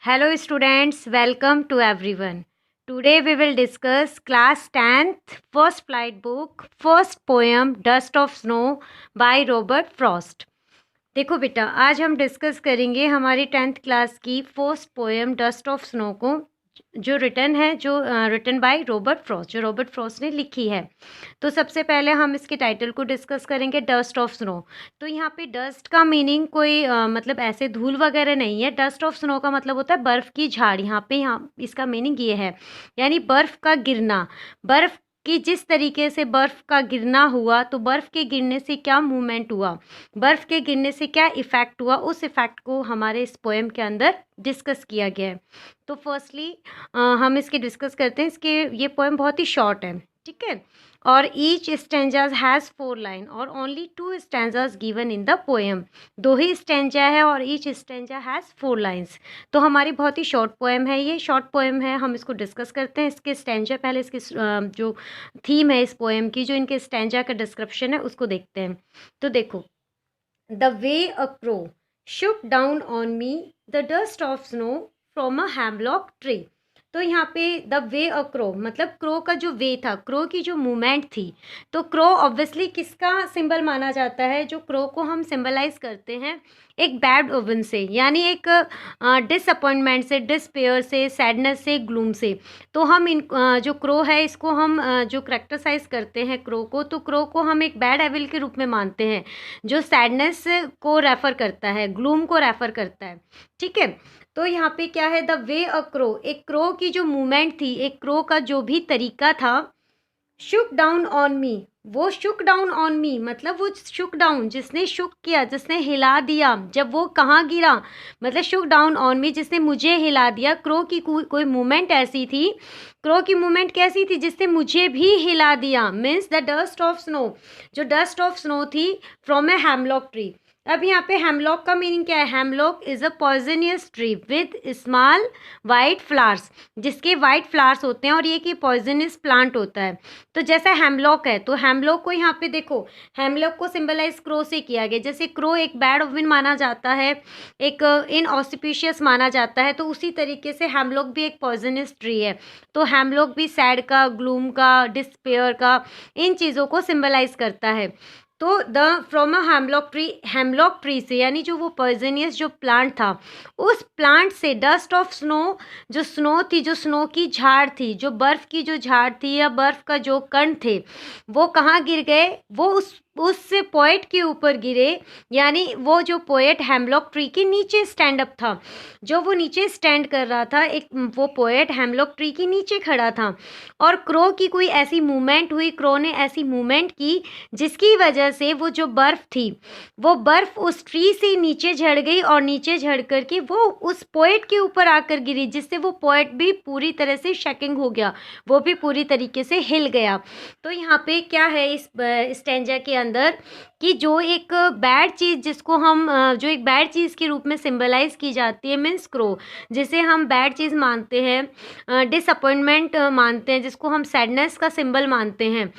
Hello students, welcome to everyone. Today we will discuss class 10th first flight book, first poem Dust of Snow by Robert Frost. देखो बेटा, आज हम discuss करेंगे हमारी 10th class की first poem dust of snow को, जो written by Robert Frost, जो रॉबर्ट फ्रॉस्ट ने लिखी है। तो सबसे पहले हम इसके टाइटल को डिस्कस करेंगे, डस्ट ऑफ स्नो। तो यहाँ पे डस्ट का मीनिंग कोई मतलब ऐसे धूल वगैरह नहीं है। डस्ट ऑफ स्नो का मतलब होता है बर्फ़ की झाड़। यहाँ इसका मीनिंग ये है, यानी बर्फ़ का गिरना। बर्फ़ कि जिस तरीके से बर्फ़ का गिरना हुआ, तो बर्फ़ के गिरने से क्या मूवमेंट हुआ, बर्फ़ के गिरने से क्या इफ़ेक्ट हुआ, उस इफ़ेक्ट को हमारे इस पोएम के अंदर डिस्कस किया गया है। तो फर्स्टली हम इसके डिस्कस करते हैं। ये पोएम बहुत ही शॉर्ट है, ठीक है। और ईच स्टैंजाज हैज़ 4 लाइन और only 2 stanzas given in the poem. 2 he stanza है और ईच स्टैंजा हैज़ 4 लाइन्स। तो हमारी बहुत ही शॉर्ट पोएम है, ये शॉर्ट पोएम है। हम इसको डिस्कस करते हैं। इसके स्टैंजा पहले, इसके जो थीम है इस पोएम की, जो इनके स्टैंजा का डिस्क्रिप्शन है, उसको देखते हैं। तो देखो, the way a crow shook down on me the dust of snow from a hemlock tree। तो यहाँ पे द वे अ क्रो मतलब क्रो का जो वे था, क्रो की जो मूवमेंट थी। तो क्रो ऑब्वियसली किसका सिंबल माना जाता है? जो क्रो को हम सिंबलाइज करते हैं एक बैड ओवन से, यानी एक डिसअपॉइंटमेंट से, डिस्पेयर से, सैडनेस से, ग्लूम से। तो हम जो क्रो है, इसको हम जो करेक्टराइज करते हैं क्रो को, तो क्रो को हम एक बैड एविल के रूप में मानते हैं, जो सैडनेस को रेफ़र करता है, ग्लूम को रेफ़र करता है, ठीक है। तो यहाँ पे क्या है, द वे अ क्रो, एक क्रो की जो मूवमेंट थी, एक क्रो का जो भी तरीका था। शुक डाउन ऑन मी, वो शुक डाउन ऑन मी मतलब वो शुक डाउन, जिसने शुक किया, जिसने हिला दिया। जब वो कहाँ गिरा, मतलब शुक डाउन ऑन मी, जिसने मुझे हिला दिया। क्रो की कोई मूवमेंट ऐसी थी, क्रो की मूवमेंट कैसी थी, जिसने मुझे भी हिला दिया। Means the dust of snow, जो डस्ट ऑफ स्नो थी फ्रॉम ए हेमलॉक ट्री। अब यहाँ पे हेमलॉक का मीनिंग क्या है? Hemlock is a poisonous tree with small white flowers, जिसके वाइट फ्लावर्स होते हैं, और ये कि पॉइजनस प्लांट होता है। तो जैसा हेमलॉक है, तो हेमलॉक को यहाँ पे देखो, हेमलॉक को सिंबलाइज क्रो से किया गया। जैसे क्रो एक बैड ओमेन माना जाता है, एक इनऑस्पिशियस माना जाता है, तो उसी तरीके से हेमलॉक भी एक पॉइजनस ट्री है। तो हेमलॉक भी सैड का, ग्लूम का, डिस्पेयर का, इन चीज़ों को सिंबलाइज करता है। तो the from a hemlock tree से, यानी जो वो पॉइजनियस जो प्लांट था, उस प्लांट से डस्ट ऑफ स्नो, जो स्नो थी, जो स्नो की झाड़ थी, जो बर्फ़ की जो झाड़ थी या बर्फ़ का जो कण थे, वो कहाँ गिर गए? वो उस पोएट के ऊपर गिरे। यानी वो जो पोएट हेमलॉक ट्री के नीचे स्टैंड अप था, जो वो नीचे स्टैंड कर रहा था, एक वो पोएट हेमलॉक ट्री के नीचे खड़ा था। और क्रो की कोई ऐसी मूवमेंट हुई, क्रो ने ऐसी मूवमेंट की, जिसकी वजह से वो जो बर्फ़ थी, वो बर्फ़ उस ट्री से नीचे झड़ गई, और नीचे झड़ कर के वो उस पोएट के ऊपर आकर गिरी, जिससे वो पोएट भी पूरी तरह से शेकिंग हो गया, वो भी पूरी तरीके से हिल गया। तो यहाँ पे क्या है इस स्टैंजा के अंदर, कि जो एक बैड चीज़, जिसको हम जो एक बैड चीज़ के रूप में सिंबलाइज की जाती है, मीन्स क्रो, जिसे हम बैड चीज़ मानते हैं, डिसअपॉइंटमेंट मानते हैं, जिसको हम सैडनेस का सिंबल मानते हैं,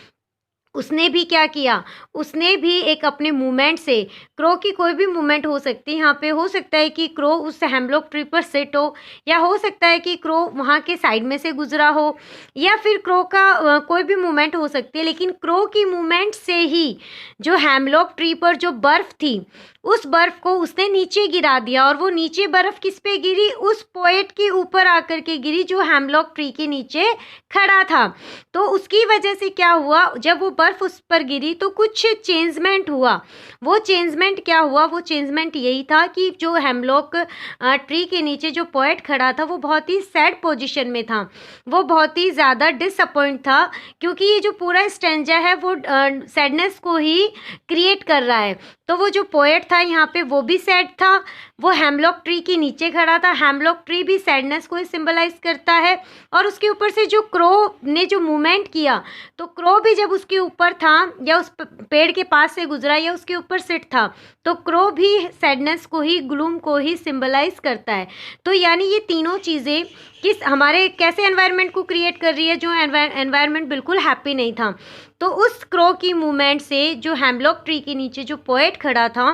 उसने भी क्या किया? उसने भी एक अपने मूवमेंट से, क्रो की कोई भी मूवमेंट हो सकती है, यहाँ पे हो सकता है कि क्रो उस हेमलॉक ट्री पर सिट हो, या हो सकता है कि क्रो वहाँ के साइड में से गुजरा हो, या फिर क्रो का कोई भी मूवमेंट हो सकती है। लेकिन क्रो की मूवमेंट से ही जो हेमलॉक ट्री पर जो बर्फ़ थी, उस बर्फ़ को उसने नीचे गिरा दिया, और वो नीचे बर्फ़ किस पे गिरी? उस पोएट के ऊपर आकर के गिरी, जो हेमलॉक ट्री के नीचे खड़ा था। तो उसकी वजह से क्या हुआ, जब वो बर्फ़ उस पर गिरी, तो कुछ चेंजमेंट हुआ। वो चेंजमेंट क्या हुआ? वो चेंजमेंट यही था कि जो हेमलॉक ट्री के नीचे जो पोएट खड़ा था, वो बहुत ही सैड पोजीशन में था, वो बहुत ही ज़्यादा डिसअपॉइंट था, क्योंकि ये जो पूरा स्टैंजा है वो सैडनेस को ही क्रिएट कर रहा है। तो वो जो पोएट था यहाँ पे, वो भी सैड था, वो हेमलॉक ट्री के नीचे खड़ा था। हेमलॉक ट्री भी सैडनेस को ही सिंबलाइज करता है, और उसके ऊपर से जो क्रो ने जो मूवमेंट किया, तो क्रो भी जब उसके ऊपर था, या उस पेड़ के पास से गुजरा, या उसके ऊपर सिट था, तो क्रो भी सैडनेस को ही, ग्लूम को ही सिंबलाइज करता है। तो यानी ये तीनों चीज़ें किस हमारे कैसे एनवायरनमेंट को क्रिएट कर रही है, जो एनवायरनमेंट बिल्कुल हैप्पी नहीं था। तो उस क्रो की मूवमेंट से जो हेमलॉक ट्री के नीचे जो पोएट खड़ा था,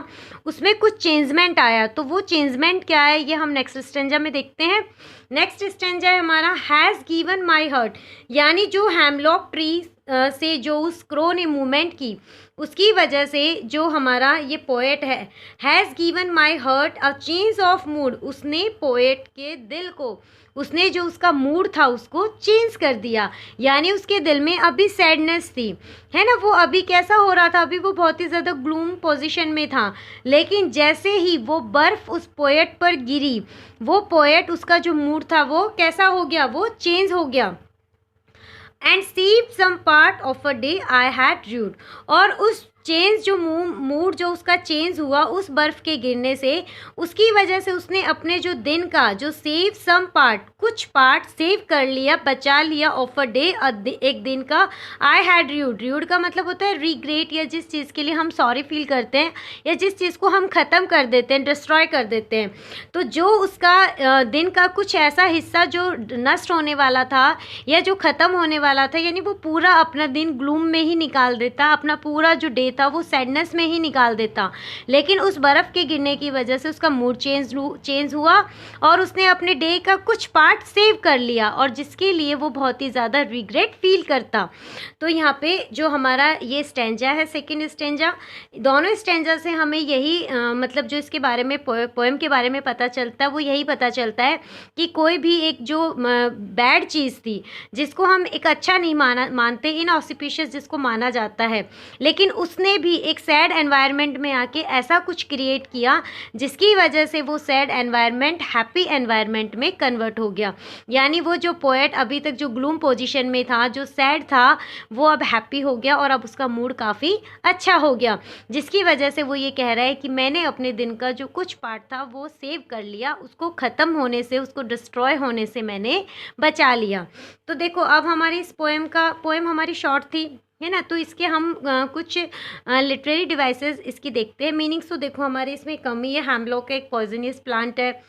उसमें कुछ चेंजमेंट आया। तो वो चेंजमेंट क्या है ये हम नेक्स्ट स्टेंजा में देखते हैं। नेक्स्ट स्टेंजा है हमारा हैज़ गिवन माई हर्ट, यानी जो हेमलॉक ट्री से जो उस क्रो ने मूवमेंट की उसकी वजह से जो हमारा ये पोएट है, has given my hurt a change of mood, उसने पोएट के दिल को, उसने जो उसका मूड था उसको चेंज कर दिया। यानी उसके दिल में अभी सैडनेस थी, है ना, वो अभी कैसा हो रहा था, अभी वो बहुत ही ज़्यादा ग्लूम पोजीशन में था। लेकिन जैसे ही वो बर्फ़ उस पोएट पर गिरी, वो पोएट, उसका जो मूड था वो कैसा हो गया, वो चेंज हो गया। And saved some part of a day I had rued, और उस चेंज जो मूड जो उसका चेंज हुआ उस बर्फ़ के गिरने से, उसकी वजह से उसने अपने जो दिन का जो सेव सम पार्ट, कुछ पार्ट सेव कर लिया, बचा लिया, ऑफ अ डे, एक दिन का। आई हैड ड्यूड, ड्यूड का मतलब होता है रिग्रेट, या जिस चीज़ के लिए हम सॉरी फील करते हैं या जिस चीज़ को हम ख़त्म कर देते हैं, डिस्ट्रॉय कर देते हैं। तो जो उसका दिन का कुछ ऐसा हिस्सा जो नष्ट होने वाला था या जो ख़त्म होने वाला था, यानी वो पूरा अपना दिन ग्लूम में ही निकाल देता, अपना पूरा जो डे था वो सैडनेस में ही निकाल देता। लेकिन उस बर्फ़ के गिरने की वजह से उसका मूड चेंज हुआ और उसने अपने डे का कुछ पार्ट सेव कर लिया, और जिसके लिए वो बहुत ही ज़्यादा रिग्रेट फील करता। तो यहाँ पे जो हमारा ये स्टेंजा है, सेकंड स्टेंजा, दोनों स्टेंजा से हमें यही मतलब जो इसके बारे में पोएम के बारे में पता चलता है वो यही पता चलता है कि कोई भी एक जो बैड चीज़ थी जिसको हम एक अच्छा नहीं मानते, इनऑस्पिशियस जिसको माना जाता है, लेकिन उसने भी एक सैड एनवायरनमेंट में आके ऐसा कुछ क्रिएट किया जिसकी वजह से वो सैड एनवायरनमेंट हैप्पी एनवायरनमेंट में कन्वर्ट हो गया। यानी वो जो पोएट अभी तक जो ग्लूम पोजीशन में था, जो सैड था, वो अब हैप्पी हो गया और अब उसका मूड काफ़ी अच्छा हो गया, जिसकी वजह से वो ये कह रहा है कि मैंने अपने दिन का जो कुछ पार्ट था वो सेव कर लिया, उसको ख़त्म होने से, उसको डिस्ट्रॉय होने से मैंने बचा लिया। तो देखो अब हमारी इस पोएम हमारी शॉर्ट थी, है ना, तो इसके हम कुछ लिटरेरी डिवाइसेस इसकी देखते हैं। मीनिंग्स तो देखो हमारे इसमें कम ही है। हेमलॉक एक पॉइजनियस प्लांट है,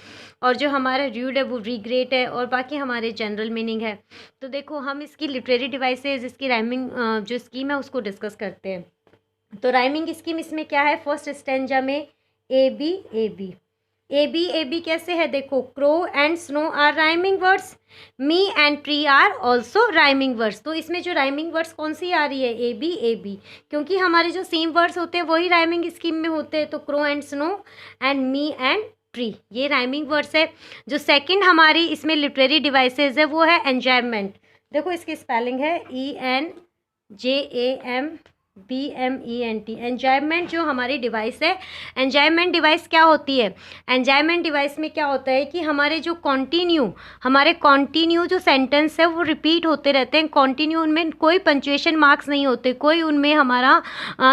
और जो हमारा र्यूड है वो रिग्रेट है, और बाकी हमारे जनरल मीनिंग है। तो देखो हम इसकी लिटरेरी डिवाइसेस, इसकी राइमिंग जो स्कीम है उसको डिस्कस करते हैं। तो राइमिंग स्कीम इसमें क्या है, फर्स्ट स्टेंजा में A B A B, A B कैसे है, देखो crow and snow are rhyming words, me and tree are also rhyming words. तो इसमें जो राइमिंग वर्ड्स कौन सी आ रही है, ए बी, क्योंकि हमारे जो सेम वर्ड्स होते हैं वही राइमिंग स्कीम में होते हैं। तो crow and snow and me and tree, ये राइमिंग वर्ड्स है। जो सेकंड हमारी इसमें लिटरेरी डिवाइसेस है वो है एंजॉयमेंट। देखो इसकी स्पेलिंग है ENJAMBMENT, एंजॉयमेंट जो हमारी डिवाइस है। एंजॉयमेंट डिवाइस क्या होती है, एंजॉयमेंट डिवाइस में क्या होता है कि हमारे कॉन्टिन्यू जो सेंटेंस है वो रिपीट होते रहते हैं। कॉन्टिन्यू, उनमें कोई पंचुएशन मार्क्स नहीं होते, कोई उनमें हमारा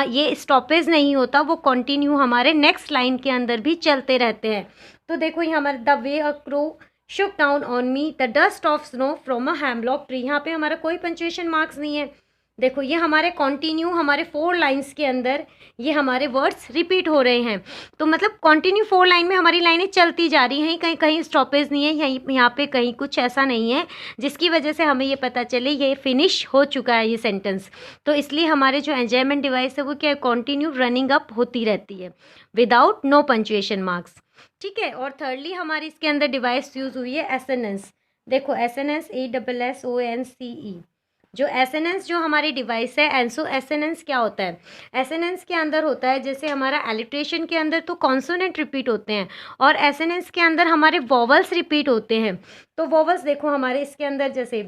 ये स्टॉपेज नहीं होता, वो कॉन्टिन्यू हमारे नेक्स्ट लाइन के अंदर भी चलते रहते हैं। तो देखो ये हमारे the way a crow Shuk down on me the dust of snow from a hemlock tree, यहाँ पे हमारा कोई पंचुएशन मार्क्स नहीं है। देखो ये हमारे कॉन्टिन्यू, हमारे 4 लाइन्स के अंदर ये हमारे वर्ड्स रिपीट हो रहे हैं। तो मतलब कॉन्टिन्यू 4 लाइन में हमारी लाइनें चलती जा रही हैं, कहीं कहीं स्टॉपेज नहीं है, यहाँ पे कहीं कुछ ऐसा नहीं है जिसकी वजह से हमें ये पता चले ये फिनिश हो चुका है ये सेंटेंस। तो इसलिए हमारे जो एंजॉयमेंट डिवाइस है वो क्या है, कॉन्टिन्यू रनिंग अप होती रहती है विदाउट नो पंचुएशन मार्क्स, ठीक है। और थर्डली हमारी इसके अंदर डिवाइस यूज़ हुई है एसोनेंस। देखो एसोनेंस ASSONCE, जो एसोनेंस जो हमारी डिवाइस है, एसोनेंस क्या होता है, एसोनेंस के अंदर होता है जैसे हमारा एलिट्रेशन के अंदर तो कॉन्सोनेंट रिपीट होते हैं और एसोनेंस के अंदर हमारे वॉवल्स रिपीट होते हैं। तो वॉवल्स देखो हमारे इसके अंदर जैसे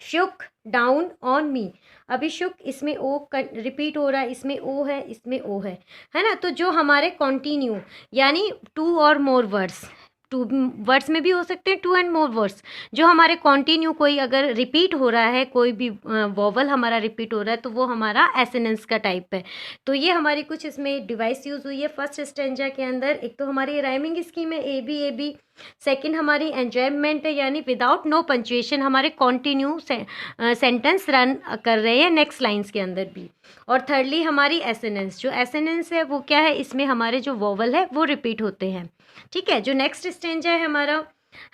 शुक डाउन ऑन मी, अभी शुक इसमें ओ रिपीट हो रहा है, इसमें ओ है, इसमें ओ है ना। तो जो हमारे कॉन्टिन्यू यानी 2 और मोर वर्ड्स, 2 वर्ड्स में भी हो सकते हैं, 2 एंड मोर वर्ड्स, जो हमारे कॉन्टिन्यू कोई अगर रिपीट हो रहा है, कोई भी वॉवल हमारा रिपीट हो रहा है तो वो हमारा एसोनेंस का टाइप है। तो ये हमारी कुछ इसमें डिवाइस यूज़ हुई है फर्स्ट स्टेंजा के अंदर। एक तो हमारी राइमिंग स्कीम है ए बी, सेकेंड हमारी एंजॉयमेंट है यानी विदाउट नो पंचुएशन हमारे कॉन्टिन्यू सेंटेंस रन कर रहे हैं नेक्स्ट लाइन्स के अंदर भी। और थर्डली हमारी एसोनेंस, जो एसोनेंस है वो क्या है, इसमें हमारे जो वॉवल है वो रिपीट होते हैं, ठीक है। जो नेक्स्ट स्टेंजा है हमारा,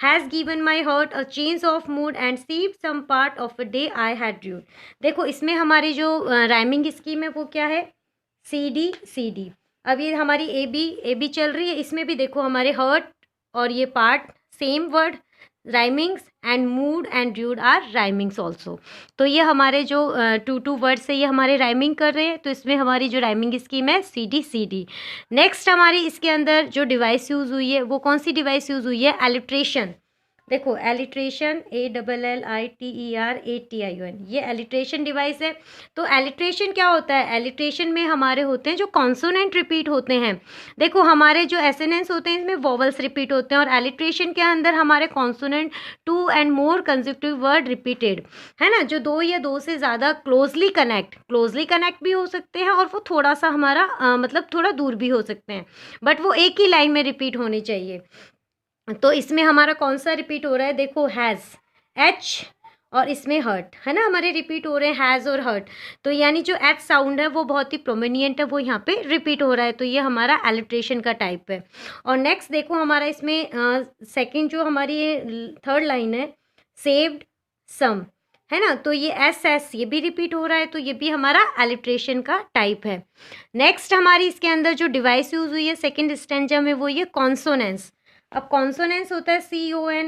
has given my heart a change of mood and saved some part of a day I had rued. देखो इसमें हमारी जो राइमिंग स्कीम है वो क्या है, CD CD। अब ये हमारी ए बी चल रही है, इसमें भी देखो हमारे हर्ट और ये part same word, rhymings and mood and dude are rhymings also. तो ये हमारे जो टू वर्ड्स है ये हमारे राइमिंग कर रहे हैं, तो इसमें हमारी जो राइमिंग स्कीम है सी डी। नेक्स्ट हमारी इसके अंदर जो डिवाइस यूज़ हुई है वो कौन सी डिवाइस यूज़ हुई है, एलिट्रेशन। देखो एलिट्रेशन, ALLITERATION, ये एलिट्रेशन डिवाइस है। तो एलिट्रेशन क्या होता है, एलिट्रेशन में हमारे होते हैं जो कॉन्सोनेंट रिपीट होते हैं। देखो हमारे जो एसोनेंट्स होते हैं इसमें वोवल्स रिपीट होते हैं, और एलिट्रेशन के अंदर हमारे consonant 2 and more consecutive word repeated, है ना, जो 2 या 2 से ज़्यादा क्लोजली कनेक्ट भी हो सकते हैं, और वो थोड़ा सा हमारा मतलब थोड़ा दूर भी हो सकते हैं, बट वो एक ही लाइन में रिपीट होनी चाहिए। तो इसमें हमारा कौन सा रिपीट हो रहा है, देखो हैज़, एच, और इसमें हर्ट, है ना, हमारे रिपीट हो रहे हैं हैज़ और हर्ट। तो यानी जो एच साउंड है वो बहुत ही प्रोमिनिएंट है, वो यहाँ पे रिपीट हो रहा है, तो ये हमारा एलिट्रेशन का टाइप है। और नेक्स्ट देखो हमारा इसमें सेकंड जो हमारी थर्ड लाइन है, सेव्ड सम, है ना, तो ये एस ये भी रिपीट हो रहा है, तो ये भी हमारा एलिट्रेशन का टाइप है। नेक्स्ट हमारी इसके अंदर जो डिवाइस यूज़ हुई है सेकेंड स्टैंजा में वो ये कॉन्सोनेंस। अब कॉन्सोनेंस होता है CONSONANCE।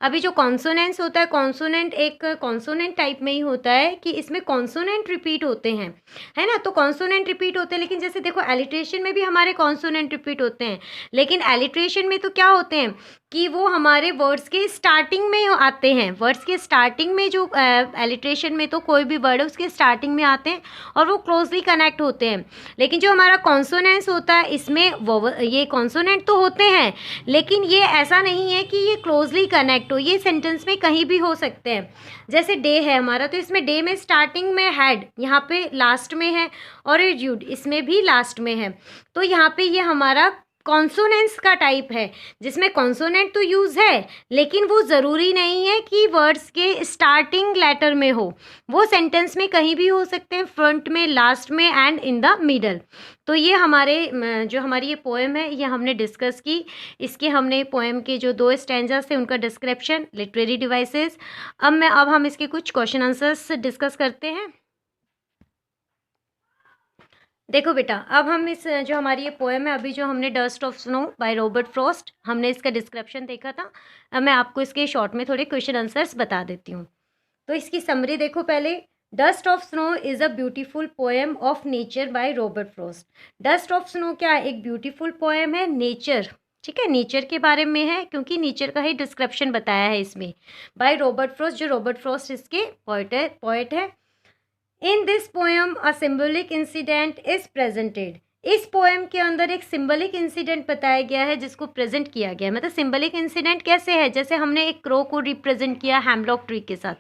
अभी जो कॉन्सोनेंस होता है, कॉन्सोनेंट एक कॉन्सोनेंट टाइप में ही होता है कि इसमें कॉन्सोनेंट रिपीट होते हैं, है ना, तो कॉन्सोनेंट रिपीट होते हैं, लेकिन जैसे देखो एलिट्रेशन में भी हमारे कॉन्सोनेंट रिपीट होते हैं, लेकिन एलिट्रेशन में तो क्या होते हैं कि वो हमारे वर्ड्स के स्टार्टिंग में आते हैं, वर्ड्स के स्टार्टिंग में जो एलिट्रेशन में तो कोई भी वर्ड है उसके स्टार्टिंग में आते हैं और वो क्लोजली कनेक्ट होते हैं। लेकिन जो हमारा कॉन्सोनेंस होता है इसमें ये कॉन्सोनेंट तो होते हैं, लेकिन ये ऐसा नहीं है कि ये क्लोजली कनेक्ट हो, ये सेंटेंस में कहीं भी हो सकते हैं। जैसे डे है हमारा, तो इसमें डे में स्टार्टिंग में हैड, यहाँ पे लास्ट में है, और ड्यूड इसमें भी लास्ट में है, तो यहाँ पे ये हमारा कॉन्सोनेंस का टाइप है, जिसमें कॉन्सोनेंट तो यूज़ है, लेकिन वो ज़रूरी नहीं है कि वर्ड्स के स्टार्टिंग लेटर में हो, वो सेंटेंस में कहीं भी हो सकते हैं, फ्रंट में, लास्ट में एंड इन द मिडल। तो ये हमारे जो हमारी ये पोएम है ये हमने डिस्कस की, इसके हमने पोएम के जो 2 स्टैंजास थे उनका डिस्क्रिप्शन, लिटरेरी डिवाइसेस। अब हम इसके कुछ क्वेश्चन आंसर्स डिस्कस करते हैं। देखो बेटा, अब हम इस जो हमारी ये पोएम है, अभी जो हमने dust of snow by Robert Frost, हमने इसका डिस्क्रिप्शन देखा था। अब मैं आपको इसके शॉर्ट में थोड़े क्वेश्चन आंसर्स बता देती हूँ। तो इसकी समरी देखो पहले, dust of snow is a beautiful poem of nature by Robert Frost. Dust of snow क्या है, एक ब्यूटीफुल पोएम है, नेचर, ठीक है, नेचर के बारे में है, क्योंकि नेचर का ही डिस्क्रिप्शन बताया है इसमें, बाय रॉबर्ट फ्रॉस्ट, जो रॉबर्ट फ्रॉस्ट इसके पोएट है। In this poem a symbolic incident is presented. इस पोएम के अंदर एक सिंबलिक इंसिडेंट बताया गया है जिसको प्रेजेंट किया गया है। मतलब सिंबलिक इंसिडेंट कैसे है, जैसे हमने एक क्रो को रिप्रेजेंट किया हैमलॉक ट्री के साथ,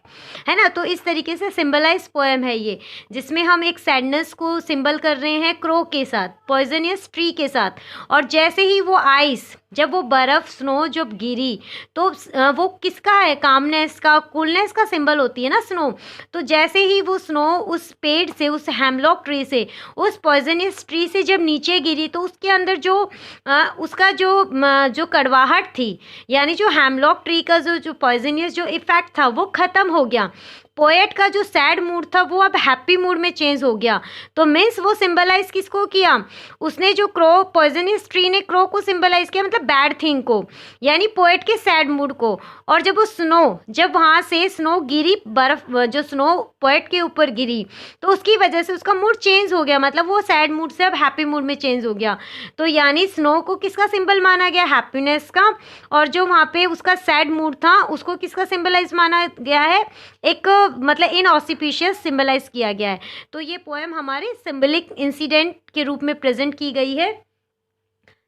है ना, तो इस तरीके से सिंबलाइज पोएम है ये, जिसमें हम एक सैडनेस को सिंबल कर रहे हैं क्रो के साथ, पॉइजनियस ट्री के साथ। और जैसे ही वो आइस, जब वो बर्फ़ स्नो जब गिरी, तो वो किसका है, कामनेस का, कूलनेस का सिंबल होती है ना स्नो। तो जैसे ही वो स्नो उस पेड़ से, उस हैमलॉक ट्री से, उस पॉइजनियस ट्री से जब नीचे गिरी, तो उसके अंदर जो उसका जो कड़वाहट थी, यानी जो हैमलॉक ट्री का जो पॉइजनियस जो इफ़ेक्ट था वो ख़त्म हो गया। पोएट का जो सैड मूड था वो अब हैप्पी मूड में चेंज हो गया। तो मीन्स वो सिंबलाइज किसको किया, उसने जो क्रो, पॉइजनियस ट्री ने क्रो को सिंबलाइज किया, मतलब बैड थिंग को, यानी पोएट के सैड मूड को। और जब वो स्नो, जब वहाँ से स्नो गिरी, बर्फ जो स्नो पोएट के ऊपर गिरी, तो उसकी वजह से उसका मूड चेंज हो गया, मतलब वो सैड मूड से अब हैप्पी मूड में चेंज हो गया। तो यानी स्नो को किसका सिंबल माना गया, हैप्पीनेस का, और जो वहाँ पे उसका सैड मूड था उसको किसका सिंबलाइज माना गया है, एक मतलब इनऑस्पिशियस सिंबलाइज किया गया है। तो ये पोएम हमारे सिंबलिक इंसिडेंट के रूप में प्रेजेंट की गई है।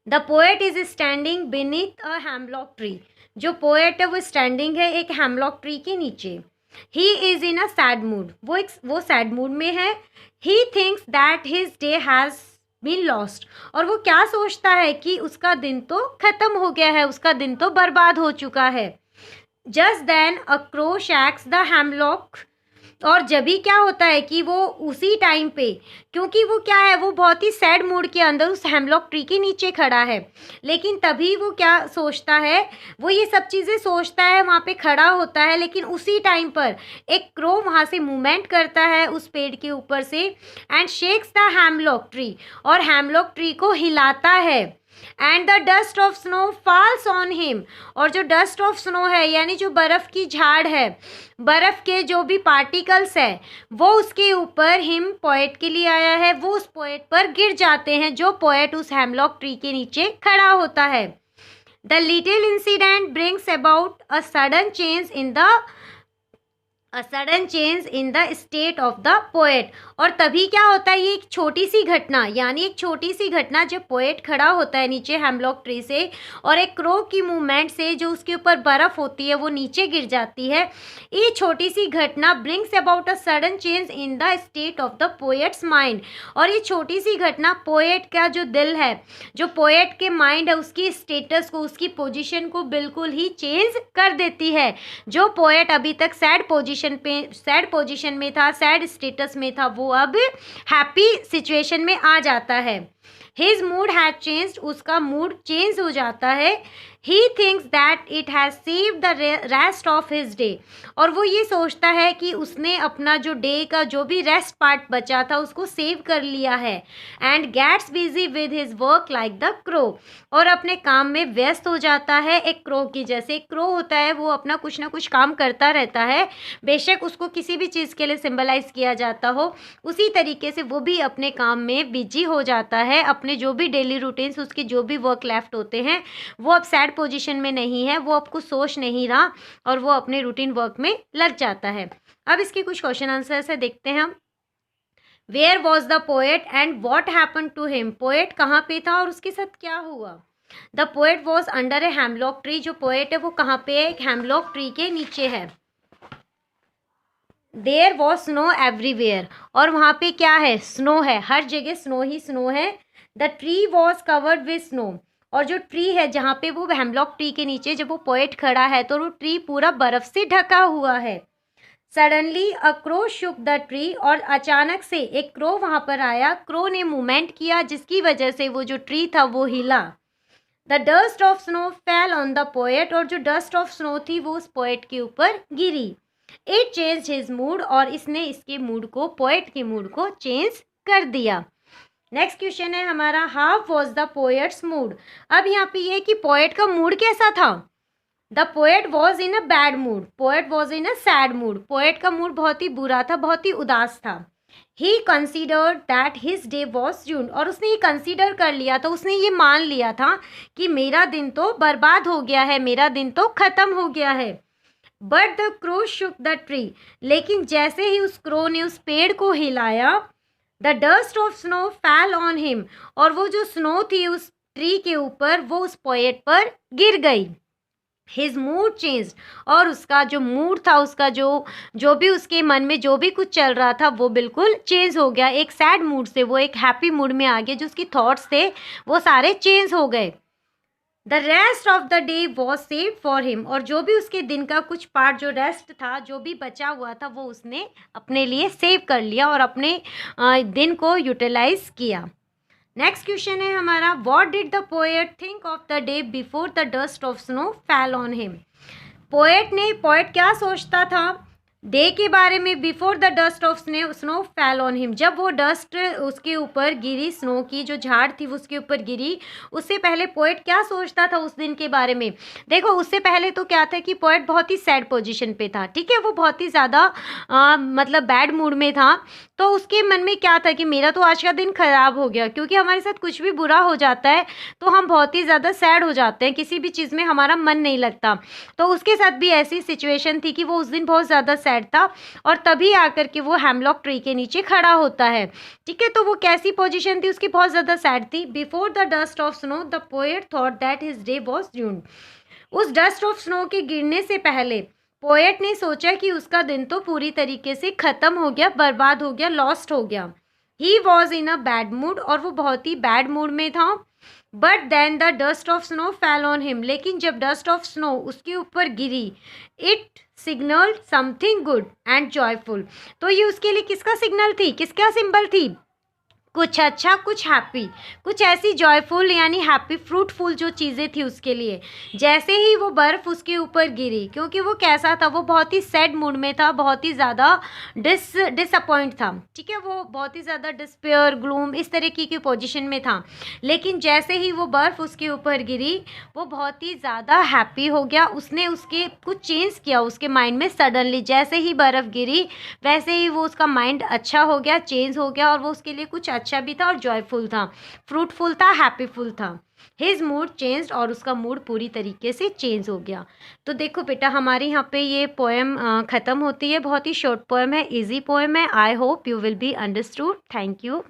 The poet is standing beneath a hemlock tree. जो पोएट है वो स्टैंडिंग है एक हैमलॉक ट्री के नीचे। He is in a sad mood, वो सैड मूड में है। He thinks that his day has been lost. और वो क्या सोचता है कि उसका दिन तो खत्म हो गया है, उसका दिन तो बर्बाद हो चुका है। Just then a crow shakes the hemlock और जब भी क्या होता है कि वो उसी टाइम पे, क्योंकि वो क्या है, वो बहुत ही सैड मूड के अंदर उस हेमलॉक ट्री के नीचे खड़ा है, लेकिन तभी वो क्या सोचता है, वो ये सब चीज़ें सोचता है, वहाँ पे खड़ा होता है, लेकिन उसी टाइम पर एक क्रो वहाँ से मूवमेंट करता है उस पेड़ के ऊपर से and shakes the hemlock tree, और हेमलॉक ट्री को हिलाता है and the dust of snow falls on him, और जो डस्ट ऑफ स्नो है यानी जो बर्फ़ की झाड़ है, बर्फ़ के जो भी पार्टिकल्स है वो उसके ऊपर, हिम पोएट के लिए आया है, वो उस पोएट पर गिर जाते हैं, जो पोएट उस हेमलॉक ट्री के नीचे खड़ा होता है। The little incident brings about a sudden change in the state of the poet, और तभी क्या होता है, ये एक छोटी सी घटना, यानी एक छोटी सी घटना जब पोएट खड़ा होता है नीचे हेमलॉक ट्री से, और एक क्रो की मूवमेंट से जो उसके ऊपर बर्फ़ होती है वो नीचे गिर जाती है, ये छोटी सी घटना brings about a sudden change in the state of the poets mind, और ये छोटी सी घटना पोएट का जो दिल है, जो पोएट के माइंड है, उसकी स्टेटस को, उसकी पोजीशन को बिल्कुल ही चेंज कर देती है। जो पोएट अभी तक सैड पोजीशन में था, सैड स्टेटस में था, वो अब हैप्पी सिचुएशन में आ जाता है। हिज मूड हैज चेंज्ड, उसका मूड चेंज हो जाता है। He thinks that it has saved the rest of his day, और वो ये सोचता है कि उसने अपना जो डे का जो भी रेस्ट पार्ट बचा था उसको सेव कर लिया है। And gets busy with his work like the crow, और अपने काम में व्यस्त हो जाता है एक क्रो की जैसे। एक क्रो होता है वो अपना कुछ ना कुछ काम करता रहता है, बेशक उसको किसी भी चीज़ के लिए सिंबलाइज किया जाता हो, उसी तरीके से वो भी अपने काम में बिजी हो जाता है। अपने जो भी डेली रूटीन्स, उसके जो भी वर्क लेफ्ट होते हैं, वो अब सैड पोजीशन में नहीं है, वो अब कुछ सोच नहीं रहा और वो अपने रूटीन वर्क में लग जाता है। अब इसके कुछ क्वेश्चन आंसर से देखते हैं हम। Where was the poet and what happen to him, poet कहाँ पे था और उसके साथ क्या हुआ। The poet was under a hemlock tree, जो पोएट है वो कहाँ पे है, एक हेमलॉक ट्री के नीचे है। देयर वॉज स्नो एवरीवेयर, और वहाँ पे क्या है, स्नो है, हर जगह स्नो ही स्नो है। The tree was covered with snow, और जो ट्री है जहाँ पे वो हेमलॉक ट्री के नीचे जब वो पोएट खड़ा है तो वो ट्री पूरा बर्फ से ढका हुआ है। Suddenly a crow shook the tree, और अचानक से एक क्रो वहाँ पर आया, क्रो ने मूवमेंट किया जिसकी वजह से वो जो ट्री था वो हिला। The dust of snow fell on the poet, और जो डस्ट ऑफ स्नो थी वो उस पोएट के ऊपर गिरी। इट चेंज हिज मूड, और इसने इसके मूड को, पोएट के मूड को चेंज कर दिया। नेक्स्ट क्वेश्चन है हमारा, how was the poets mood. अब यहाँ पे ये कि पोएट का मूड कैसा था। The poet was in a bad mood, poet was in a sad mood, poet का मूड बहुत ही बुरा था, बहुत ही उदास था। He considered that his day was ruined, और उसने ये कंसिडर कर लिया था, उसने ये मान लिया था कि मेरा दिन तो बर्बाद हो गया है, मेरा दिन तो ख़त्म हो गया है। But the crow shook the tree, लेकिन जैसे ही उस क्रो ने उस पेड़ को हिलाया, the dust of snow fell on him, और वो जो स्नो थी उस ट्री के ऊपर वो उस पोएट पर गिर गई। हिज मूड चेंज, और उसका जो मूड था, उसका जो भी उसके मन में जो भी कुछ चल रहा था वो बिल्कुल चेंज हो गया। एक सैड मूड से वो एक हैप्पी मूड में आ गया, जो उसकी थॉट्स थे वो सारे चेंज हो गए। The rest of the day was saved for him, और जो भी उसके दिन का कुछ पार्ट जो रेस्ट था, जो भी बचा हुआ था, वो उसने अपने लिए सेव कर लिया और अपने दिन को यूटिलाइज किया। नेक्स्ट क्वेश्चन है हमारा, what did the poet think of the day before the dust of snow fell on him. Poet क्या सोचता था डे के बारे में, before the dust of snow fell on him, जब वो डस्ट उसके ऊपर गिरी, स्नो की जो झाड़ थी वो उसके ऊपर गिरी, उससे पहले पोएट क्या सोचता था उस दिन के बारे में। देखो उससे पहले तो क्या था कि पोएट बहुत ही सैड पोजीशन पे था, ठीक है, वो बहुत ही ज़्यादा मतलब बैड मूड में था। तो उसके मन में क्या था कि मेरा तो आज का दिन ख़राब हो गया, क्योंकि हमारे साथ कुछ भी बुरा हो जाता है तो हम बहुत ही ज़्यादा सैड हो जाते हैं, किसी भी चीज़ में हमारा मन नहीं लगता। तो उसके साथ भी ऐसी सिचुएशन थी कि वो उस दिन बहुत ज़्यादा सैड था, और तभी आकर के वो हेमलॉक ट्री के नीचे खड़ा होता है, ठीक है। तो वो कैसी पोजीशन थी उसकी, बहुत ज़्यादा सैड थी। Before the dust of snow the poet thought that his day was ruined, उस डस्ट ऑफ स्नो के गिरने से पहले पोएट ने सोचा कि उसका दिन तो पूरी तरीके से ख़त्म हो गया, बर्बाद हो गया, लॉस्ट हो गया। He was in a bad mood, और वो बहुत ही बैड मूड में था। But then the dust of snow fell on him, लेकिन जब डस्ट ऑफ स्नो उसके ऊपर गिरी, it signal something good and joyful. तो ये उसके लिए किसका सिग्नल थी, किसका सिंबल थी, कुछ अच्छा, कुछ हैप्पी, कुछ ऐसी जॉयफुल यानी हैप्पी फ्रूटफुल जो चीज़ें थी उसके लिए। जैसे ही वो बर्फ़ उसके ऊपर गिरी, क्योंकि वो कैसा था, वो बहुत ही सैड मूड में था, बहुत ही ज़्यादा डिसअपॉइंट था, ठीक है, वो बहुत ही ज़्यादा डिस्पेयर, ग्लूम, इस तरीके की पोजीशन में था। लेकिन जैसे ही वो बर्फ़ उसके ऊपर गिरी, वो बहुत ही ज़्यादा हैप्पी हो गया। उसने उसके कुछ चेंज किया उसके माइंड में सडनली, जैसे ही बर्फ़ गिरी वैसे ही वो उसका माइंड अच्छा हो गया, चेंज हो गया, और वो उसके लिए कुछ अच्छा भी था और जॉयफुल था, फ्रूटफुल था, हैप्पीफुल था। हिज मूड चेंज्ड, और उसका मूड पूरी तरीके से चेंज हो गया। तो देखो बेटा, हमारे यहाँ पे ये पोएम ख़त्म होती है। बहुत ही शॉर्ट पोएम है, इजी पोएम है। I hope you will be understood. Thank you.